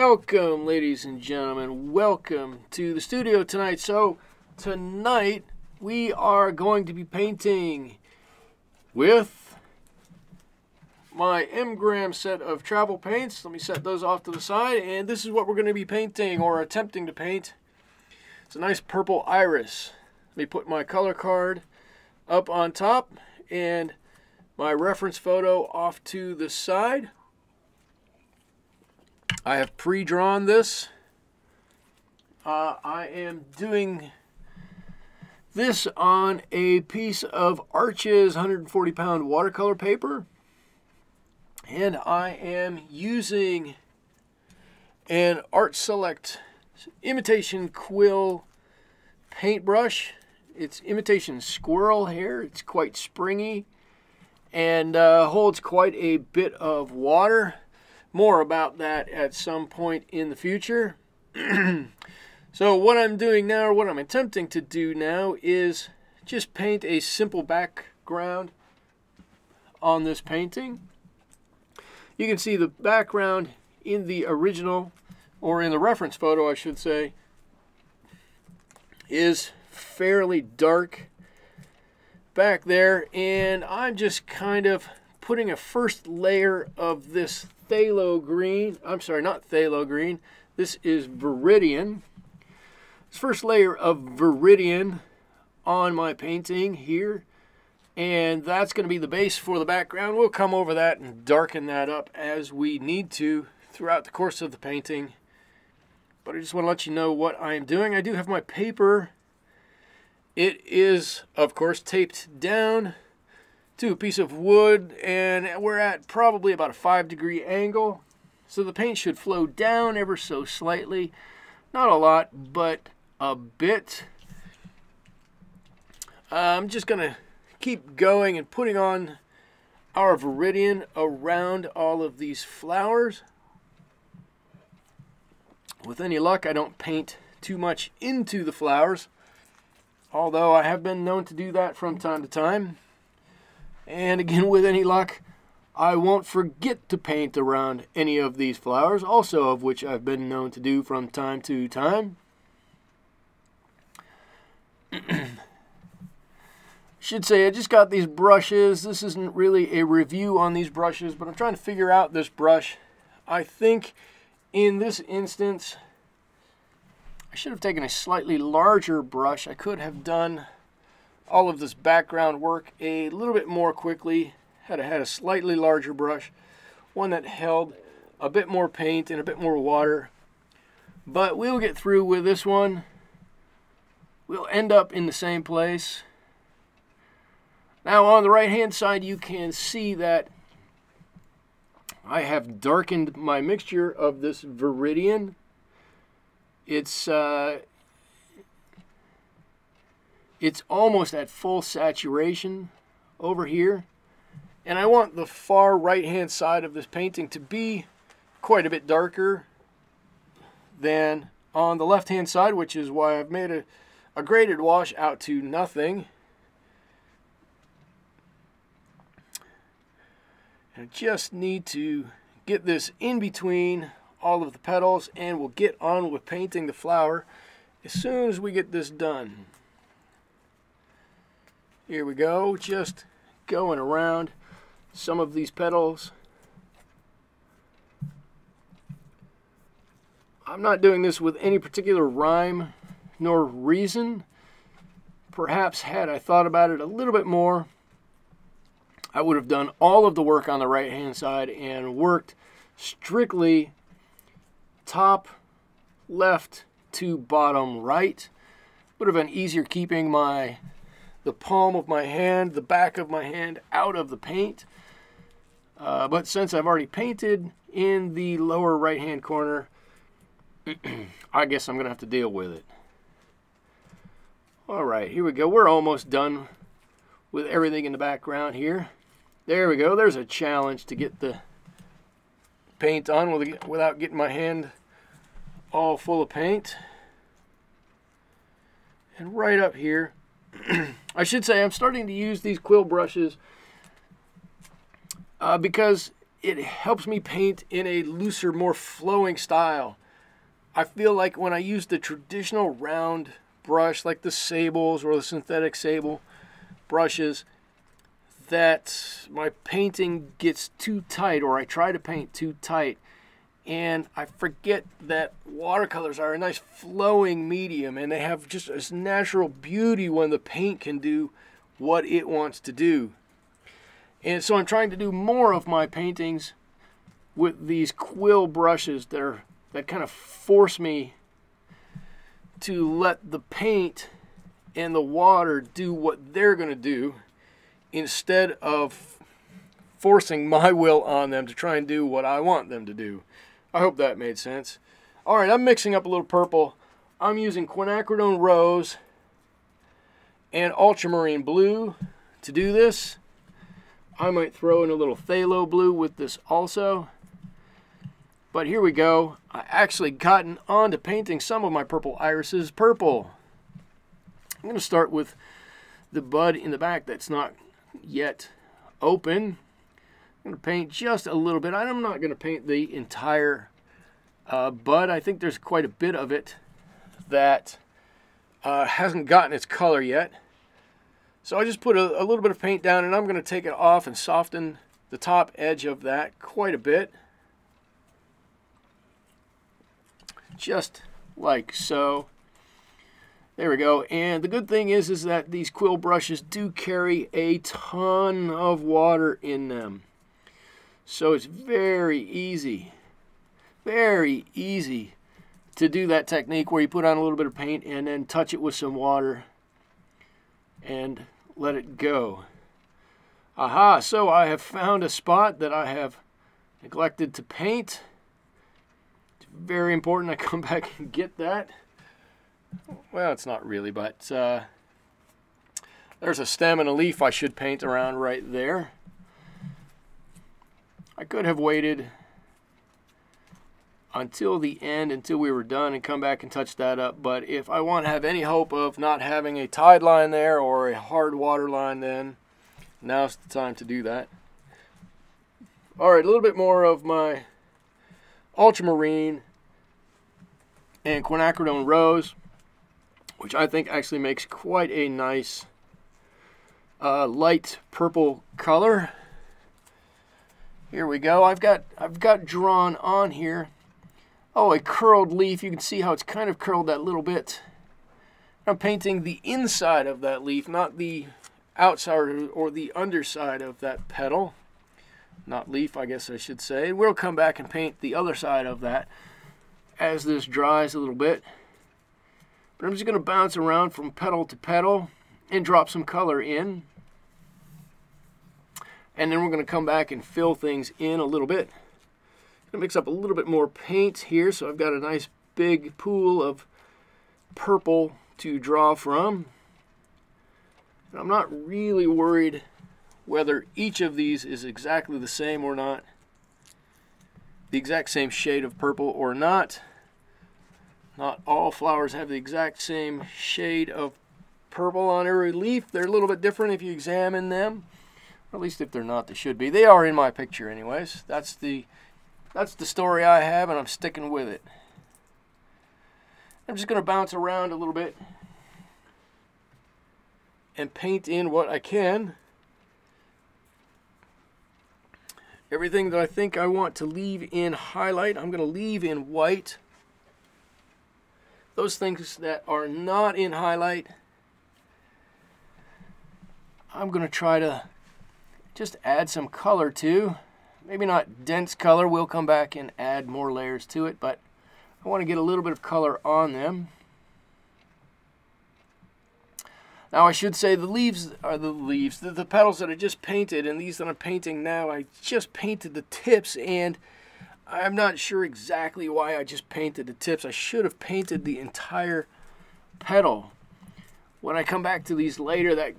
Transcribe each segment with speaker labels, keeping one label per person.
Speaker 1: Welcome, ladies and gentlemen. Welcome to the studio tonight. So, tonight we are going to be painting with my M-gram set of travel paints. Let me set those off to the side. And this is what we're going to be painting, or attempting to paint. It's a nice purple iris. Let me put my color card up on top and my reference photo off to the side. I have pre-drawn this. I am doing this on a piece of Arches 140-pound watercolor paper, and I am using an Art Select imitation quill paintbrush. It's imitation squirrel hair. It's quite springy and holds quite a bit of water. More about that at some point in the future. So what I'm doing now, or what I'm attempting to do now, is just paint a simple background on this painting. You can see the background in the original, or in the reference photo I should say, is fairly dark back there, and I'm just kind of putting a first layer of this phthalo green. I'm sorry, not phthalo green. This is Viridian. This first layer of Viridian on my painting here, and that's going to be the base for the background. We'll come over that and darken that up as we need to throughout the course of the painting. But I just want to let you know what I'm doing. I do have my paper. It is, of course, taped down to a piece of wood, and we're at probably about a 5-degree angle, so the paint should flow down ever so slightly. Not a lot, but a bit. I'm just gonna keep going and putting on our Viridian around all of these flowers. With any luck, I don't paint too much into the flowers, although I have been known to do that from time to time. And again, with any luck, I won't forget to paint around any of these flowers, also of which I've been known to do from time to time. Should say I just got these brushes. This isn't really a review on these brushes, but I'm trying to figure out this brush. I think in this instance, I should have taken a slightly larger brush. I could have done all of this background work a little bit more quickly had I had a slightly larger brush, one that held a bit more paint and a bit more water. But we'll get through with this one. We'll end up in the same place. Now on the right hand side, you can see that I have darkened my mixture of this Viridian. It's almost at full saturation over here. And I want the far right-hand side of this painting to be quite a bit darker than on the left-hand side, which is why I've made a graded wash out to nothing. I just need to get this in between all of the petals, and we'll get on with painting the flower as soon as we get this done. Here we go, just going around some of these petals. I'm not doing this with any particular rhyme nor reason. Perhaps had I thought about it a little bit more, I would have done all of the work on the right hand side and worked strictly top left to bottom right. Would have been easier keeping the palm of my hand, the back of my hand out of the paint. But since I've already painted in the lower right hand corner, I guess I'm gonna have to deal with it. All right, here we go. We're almost done with everything in the background here. There we go. There's a challenge to get the paint on without getting my hand all full of paint. And right up here, I should say I'm starting to use these quill brushes because it helps me paint in a looser, more flowing style. I feel like when I use the traditional round brush, like the sables or the synthetic sable brushes, that my painting gets too tight, or I try to paint too tight, and I forget that watercolors are a nice flowing medium, and they have just this natural beauty when the paint can do what it wants to do. And so I'm trying to do more of my paintings with these quill brushes that kind of force me to let the paint and the water do what they're going to do, instead of forcing my will on them to try and do what I want them to do. I hope that made sense. Alright, I'm mixing up a little purple. I'm using quinacridone rose and ultramarine blue to do this. I might throw in a little phthalo blue with this also. But here we go. I actually gotten on to painting some of my purple irises purple. I'm going to start with the bud in the back that's not yet open. I'm going to paint just a little bit. I'm not going to paint the entire bud. I think there's quite a bit of it that hasn't gotten its color yet. So I just put a little bit of paint down, and I'm going to take it off and soften the top edge of that quite a bit. Just like so. There we go. And the good thing is that these quill brushes do carry a ton of water in them. So it's very easy to do that technique where you put on a little bit of paint and then touch it with some water and let it go. Aha, so I have found a spot that I have neglected to paint. It's very important I come back and get that. Well, it's not really, but there's a stem and a leaf I should paint around right there. I could have waited until the end, until we were done, and come back and touch that up. But if I want to have any hope of not having a tide line there or a hard water line, then now's the time to do that. Alright, a little bit more of my ultramarine and quinacridone rose, which I think actually makes quite a nice light purple color. Here we go. I've got drawn on here, oh, a curled leaf. You can see how it's kind of curled that little bit. I'm painting the inside of that leaf, not the outside or the underside of that petal. Not leaf, I guess I should say. We'll come back and paint the other side of that as this dries a little bit. But I'm just going to bounce around from petal to petal and drop some color in. And then we're going to come back and fill things in a little bit. I'm going to mix up a little bit more paint here, so I've got a nice big pool of purple to draw from. And I'm not really worried whether each of these is exactly the same or not. The exact same shade of purple or not. Not all flowers have the exact same shade of purple on every leaf. They're a little bit different if you examine them. Or at least if they're not, they should be. They are in my picture anyways. That's the story I have, and I'm sticking with it. I'm just going to bounce around a little bit and paint in what I can. Everything that I think I want to leave in highlight, I'm going to leave in white. Those things that are not in highlight, I'm going to try to just add some color to. Maybe not dense color. We'll come back and add more layers to it, but I want to get a little bit of color on them. Now I should say the leaves are the petals that I just painted, and these that I'm painting now, I just painted the tips, and I'm not sure exactly why I just painted the tips. I should have painted the entire petal. When I come back to these later, that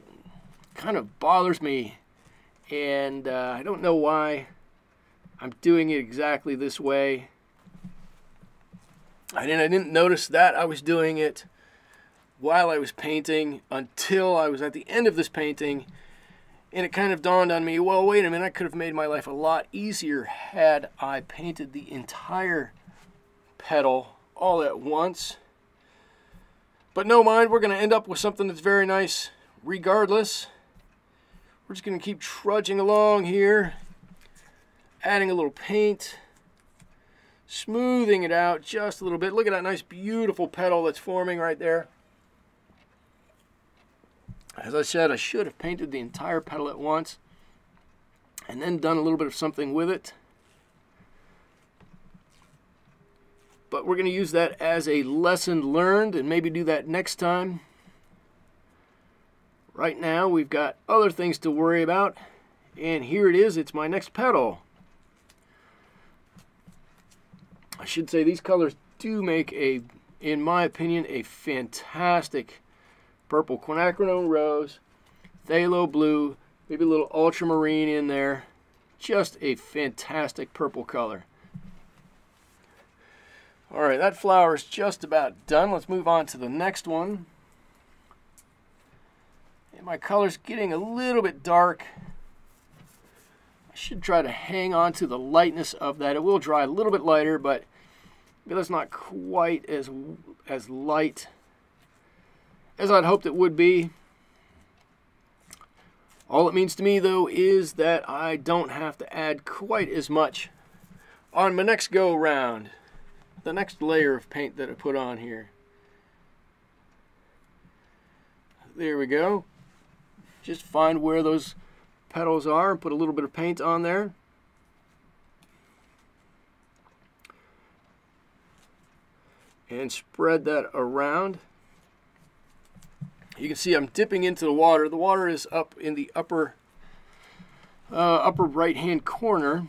Speaker 1: kind of bothers me, and I don't know why I'm doing it exactly this way. I didn't notice that I was doing it while I was painting until I was at the end of this painting, And it kind of dawned on me, well, wait a minute, I could have made my life a lot easier had I painted the entire petal all at once. But no mind, we're going to end up with something that's very nice regardless. We're just going to keep trudging along here, adding a little paint, smoothing it out just a little bit. Look at that nice, beautiful petal that's forming right there. As I said, I should have painted the entire petal at once and then done a little bit of something with it. But we're going to use that as a lesson learned and maybe do that next time. Right now, we've got other things to worry about. And here it is. It's my next petal. I should say these colors do make a, in my opinion, a fantastic purple quinacridone rose, phthalo blue, maybe a little ultramarine in there. Just a fantastic purple color. All right, that flower is just about done. Let's move on to the next one. And my color's getting a little bit dark. I should try to hang on to the lightness of that. It will dry a little bit lighter, but maybe that's not quite as light as I'd hoped it would be. All it means to me, though, is that I don't have to add quite as much on my next go round. The next layer of paint that I put on here. There we go. Just find where those petals are and put a little bit of paint on there. And spread that around. You can see I'm dipping into the water. The water is up in the upper right hand corner.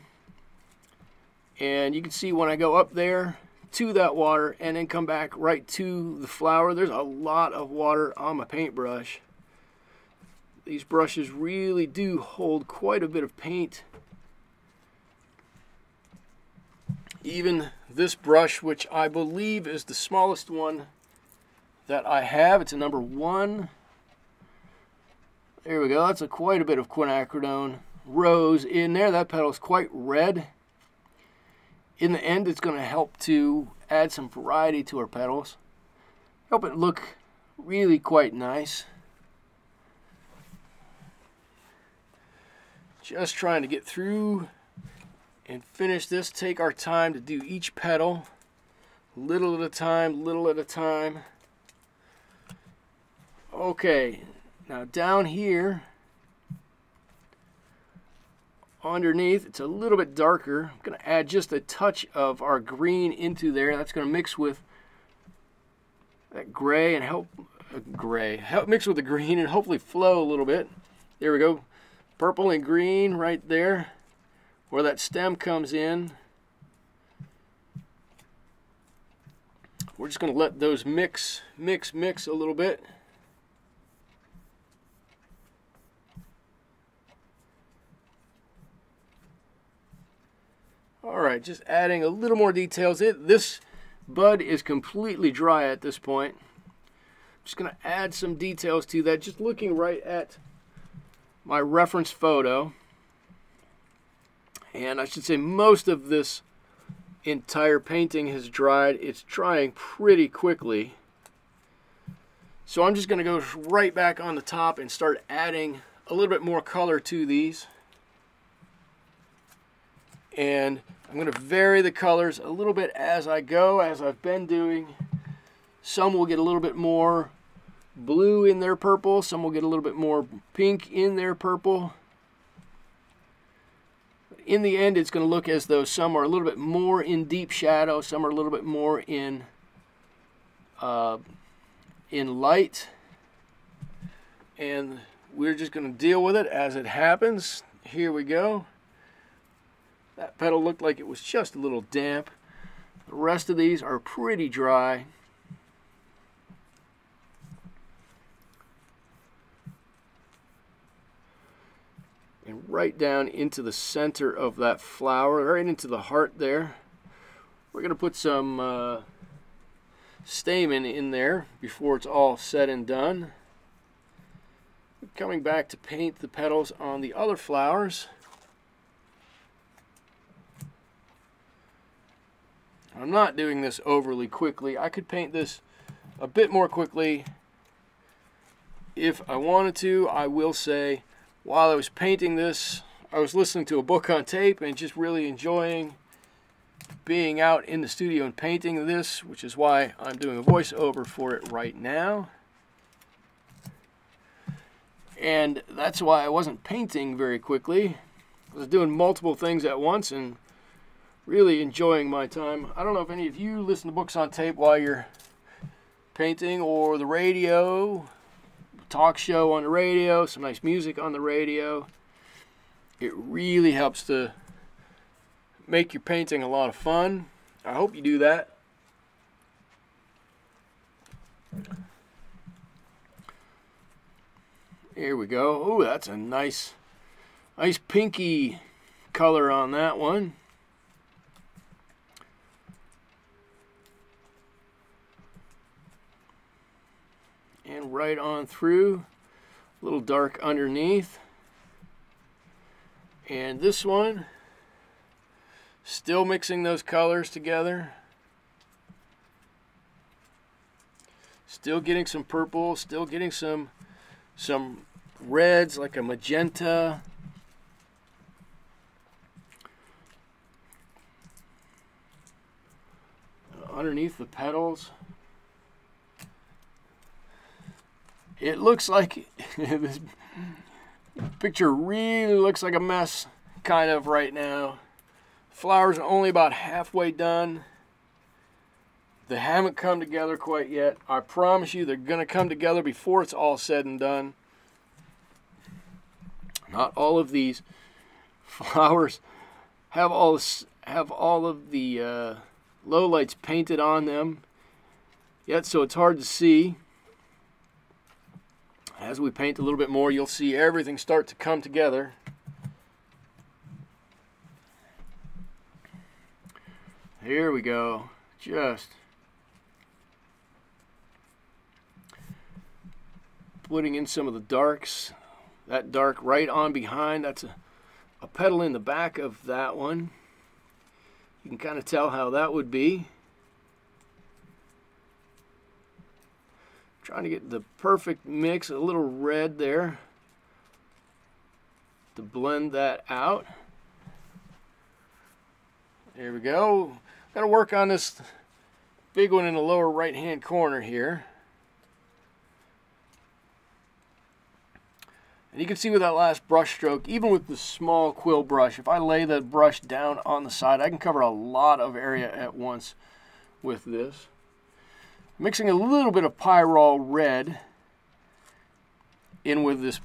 Speaker 1: And you can see when I go up there to that water and then come back right to the flower, there's a lot of water on my paintbrush. These brushes really do hold quite a bit of paint. Even this brush, which I believe is the smallest one that I have, it's a number 1. There we go. That's quite a bit of quinacridone rose in there. That petal is quite red. In the end, it's going to help to add some variety to our petals. Help it look really quite nice. Just trying to get through and finish this. Take our time to do each petal. Little at a time, little at a time. Okay, now down here underneath, it's a little bit darker. I'm going to add just a touch of our green into there. That's going to mix with that gray and help mix with the green and hopefully flow a little bit. There we go. Purple and green right there where that stem comes in. We're just going to let those mix a little bit. Alright, just adding a little more details. This bud is completely dry at this point. I'm just going to add some details to that. Just looking right at my reference photo. And I should say most of this entire painting has dried. It's drying pretty quickly. So I'm just going to go right back on the top and start adding a little bit more color to these. And I'm going to vary the colors a little bit as I go, as I've been doing. Some will get a little bit more blue in their purple. Some will get a little bit more pink in their purple. In the end, it's going to look as though some are a little bit more in deep shadow. Some are a little bit more in light. And we're just going to deal with it as it happens. Here we go. That petal looked like it was just a little damp. The rest of these are pretty dry. And right down into the center of that flower, right into the heart there. We're going to put some stamen in there before it's all said and done. coming back to paint the petals on the other flowers. I'm not doing this overly quickly. I could paint this a bit more quickly if I wanted to. I will say, while I was painting this, I was listening to a book on tape and just really enjoying being out in the studio and painting this, which is why I'm doing a voiceover for it right now. And that's why I wasn't painting very quickly. I was doing multiple things at once and really enjoying my time. I don't know if any of you listen to books on tape while you're painting, or the radio, talk show on the radio, some nice music on the radio. It really helps to make your painting a lot of fun. I hope you do that. Here we go. Oh, that's a nice pinky color on that one. And right on through, a little dark underneath. And this one, still mixing those colors together. Still getting some purple, still getting some reds like a magenta. Underneath the petals. It looks like this picture really looks like a mess kind of right now. Flowers are only about halfway done. They haven't come together quite yet. I promise you they're going to come together before it's all said and done. Not all of these flowers have all of the lowlights painted on them yet, so it's hard to see. As we paint a little bit more, you'll see everything start to come together. Here we go. Just putting in some of the darks. That dark right on behind, that's a petal in the back of that one. You can kind of tell how that would be. Trying to get the perfect mix, a little red there to blend that out. There we go. Got to work on this big one in the lower right hand corner here. And you can see with that last brush stroke, even with the small quill brush, if I lay the brush down on the side, I can cover a lot of area at once with this. Mixing a little bit of Pyrrole red in with this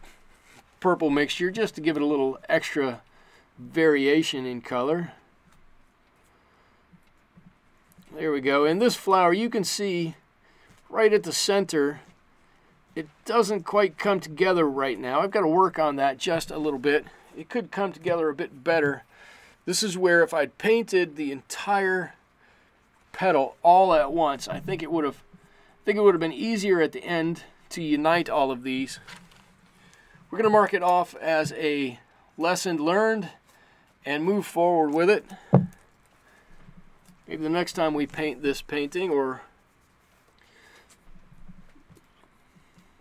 Speaker 1: purple mixture just to give it a little extra variation in color. There we go. In this flower, you can see right at the center, it doesn't quite come together right now. I've got to work on that just a little bit. It could come together a bit better. This is where if I'd painted the entire petal all at once, I think it would have been easier at the end to unite all of these. We're going to mark it off as a lesson learned and move forward with it. Maybe the next time we paint this painting, or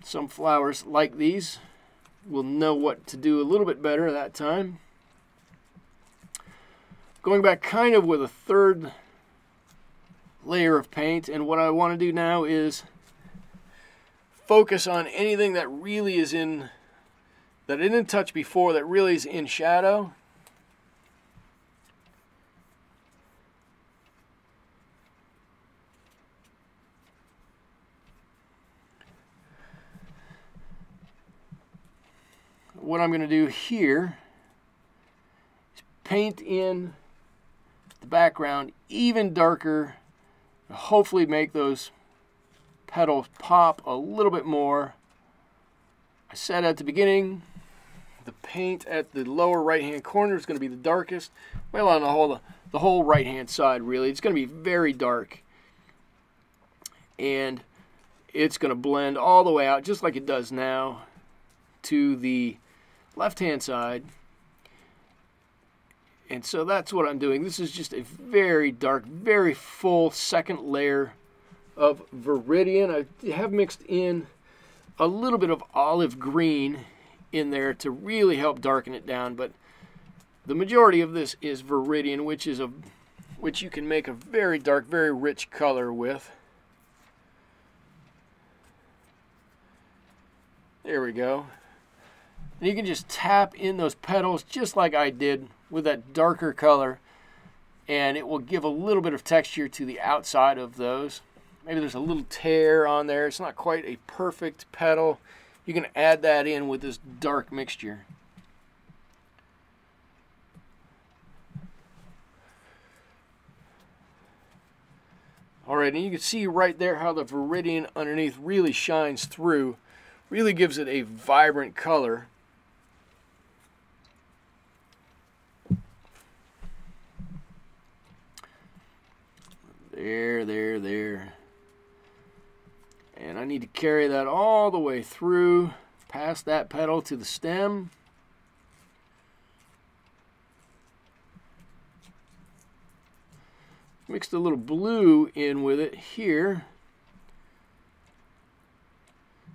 Speaker 1: some flowers like these, we'll know what to do a little bit better that time. Going back kind of with a third layer of paint, and what I want to do now is focus on anything that really is in, that I didn't touch before, that really is in shadow. What I'm going to do here is paint in the background even darker, hopefully make those petals pop a little bit more. I said at the beginning, the paint at the lower right hand corner is going to be the darkest. Well, on the whole right hand side, really, it's going to be very dark, and it's going to blend all the way out just like it does now to the left-hand side. And so that's what I'm doing. This is just a very dark, very full second layer of Viridian. I have mixed in a little bit of olive green in there to really help darken it down, but the majority of this is Viridian, which you can make a very dark, very rich color with. There we go. And you can just tap in those petals just like I did with that darker color, and it will give a little bit of texture to the outside of those. Maybe there's a little tear on there. It's not quite a perfect petal. You can add that in with this dark mixture. Alright, and you can see right there how the Viridian underneath really shines through. Really gives it a vibrant color. There. And I need to carry that all the way through, past that petal to the stem. Mixed a little blue in with it here.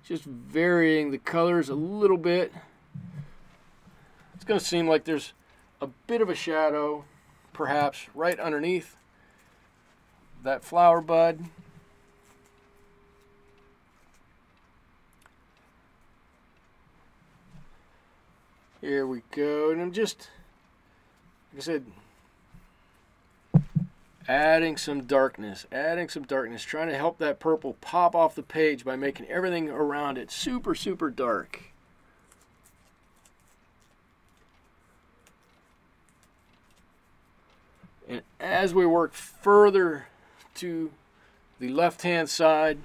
Speaker 1: Just varying the colors a little bit. It's going to seem like there's a bit of a shadow, perhaps, right underneath that flower bud. Here we go. And I'm just, like I said, adding some darkness, trying to help that purple pop off the page by making everything around it super, super dark. And as we work further to the left-hand side,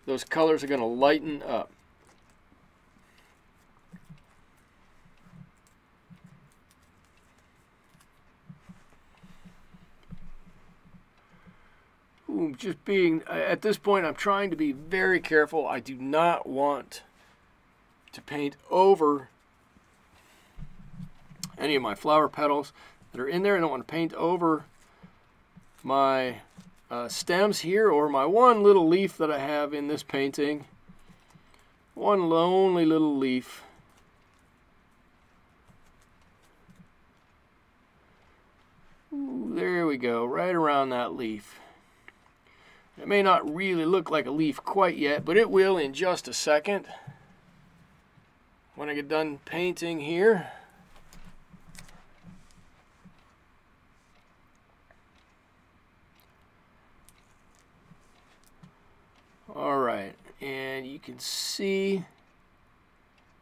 Speaker 1: those colors are going to lighten up. Just being, at this point, I'm trying to be very careful. I do not want to paint over any of my flower petals that are in there. I don't want to paint over my stems here, or my one little leaf that I have in this painting. One lonely little leaf. Ooh, there we go, right around that leaf. It may not really look like a leaf quite yet, but it will in just a second when I get done painting here. Alright, and you can see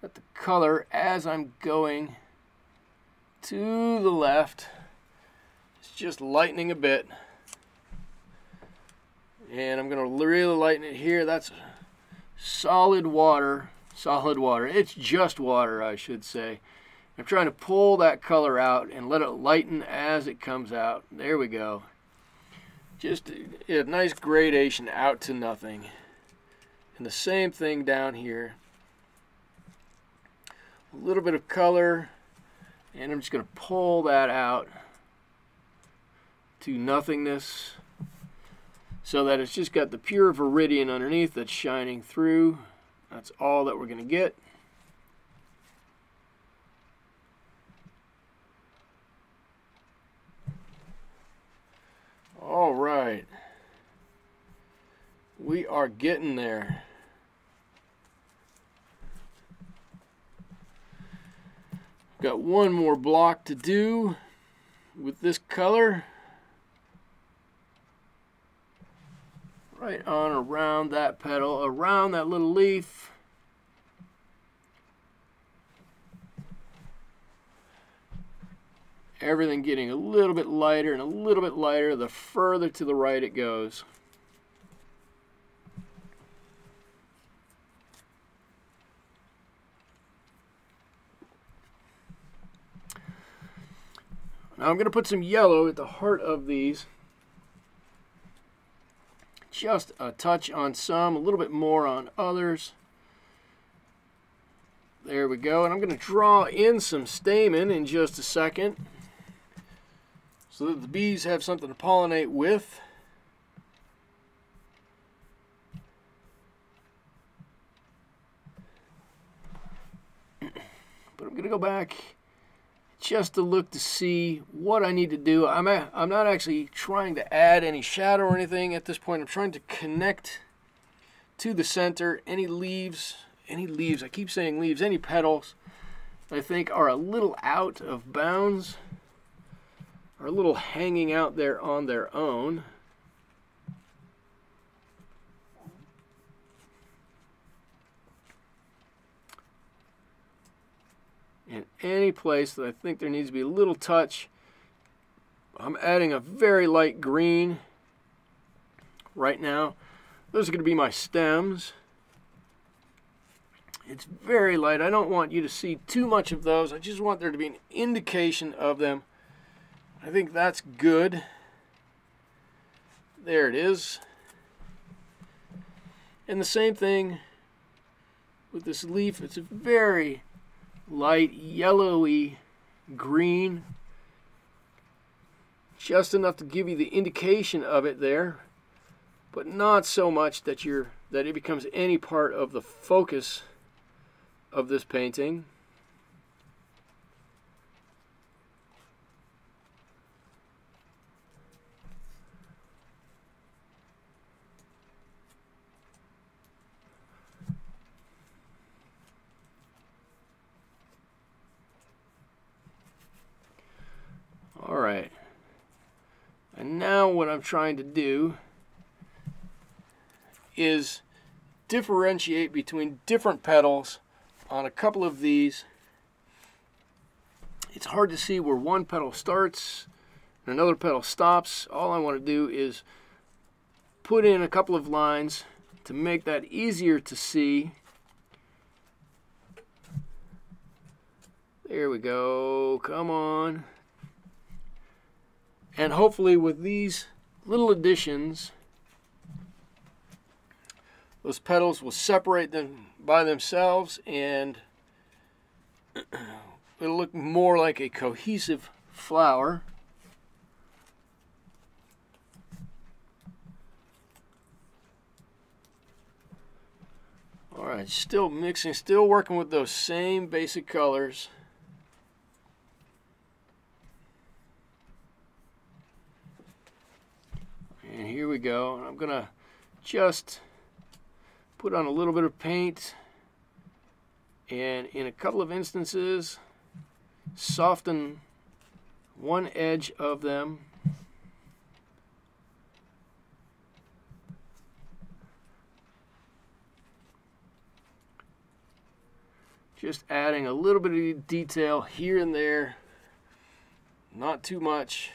Speaker 1: that the color, as I'm going to the left, is just lightening a bit. And I'm going to really lighten it here. That's solid water. It's just water, I should say. I'm trying to pull that color out and let it lighten as it comes out. There we go. Just a nice gradation out to nothing. And the same thing down here. A little bit of color, and I'm just going to pull that out to nothingness, so that it's just got the pure Viridian underneath that's shining through. That's all that we're going to get. All right. We are getting there. Got one more block to do with this color. Right on around that petal, around that little leaf. Everything getting a little bit lighter and a little bit lighter the further to the right it goes. Now I'm going to put some yellow at the heart of these. Just a touch on some, a little bit more on others. There we go. And I'm going to draw in some stamen in just a second so that the bees have something to pollinate with. But I'm going to go back just to look to see what I need to do. I'm not actually trying to add any shadow or anything at this point. I'm trying to connect to the center any leaves, I keep saying leaves, any petals I think are a little out of bounds, are a little hanging out there on their own. And any place that I think there needs to be a little touch, I'm adding a very light green right now. Those are going to be my stems. It's very light. I don't want you to see too much of those. I just want there to be an indication of them. I think that's good. There it is. And the same thing with this leaf. It's a very light yellowy green, just enough to give you the indication of it there, but not so much that it becomes any part of the focus of this painting. All right, and now what I'm trying to do is differentiate between different petals on a couple of these. It's hard to see where one petal starts and another petal stops. All I want to do is put in a couple of lines to make that easier to see. There we go, come on. And hopefully with these little additions, those petals will separate them by themselves and it'll look more like a cohesive flower. All right, still mixing, still working with those same basic colors. And here we go. I'm gonna just put on a little bit of paint and in a couple of instances soften one edge of them. Just adding a little bit of detail here and there, not too much.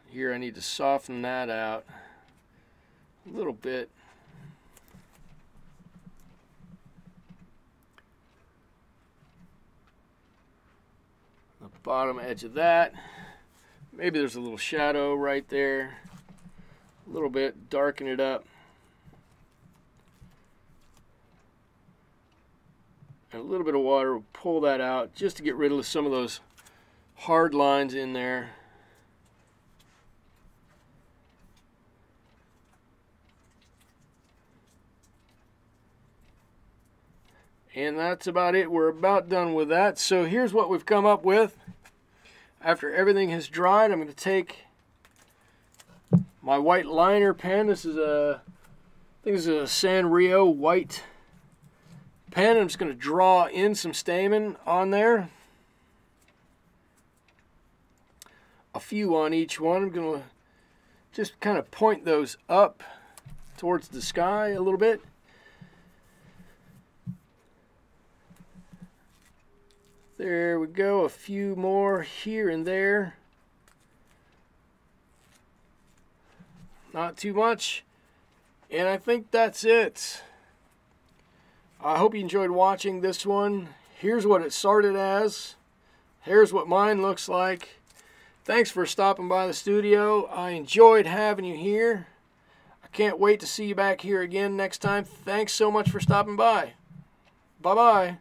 Speaker 1: Here I need to soften that out a little bit. The bottom edge of that. Maybe there's a little shadow right there. A little bit, darken it up. And a little bit of water will pull that out just to get rid of some of those hard lines in there. And that's about it. We're about done with that. So here's what we've come up with. After everything has dried, I'm going to take my white liner pen. This is I think this is a Sanrio white pen. I'm just going to draw in some stamen on there. A few on each one. I'm going to just kind of point those up towards the sky a little bit. There we go, a few more here and there. Not too much. And I think that's it. I hope you enjoyed watching this one. Here's what it started as. Here's what mine looks like. Thanks for stopping by the studio. I enjoyed having you here. I can't wait to see you back here again next time. Thanks so much for stopping by. Bye-bye.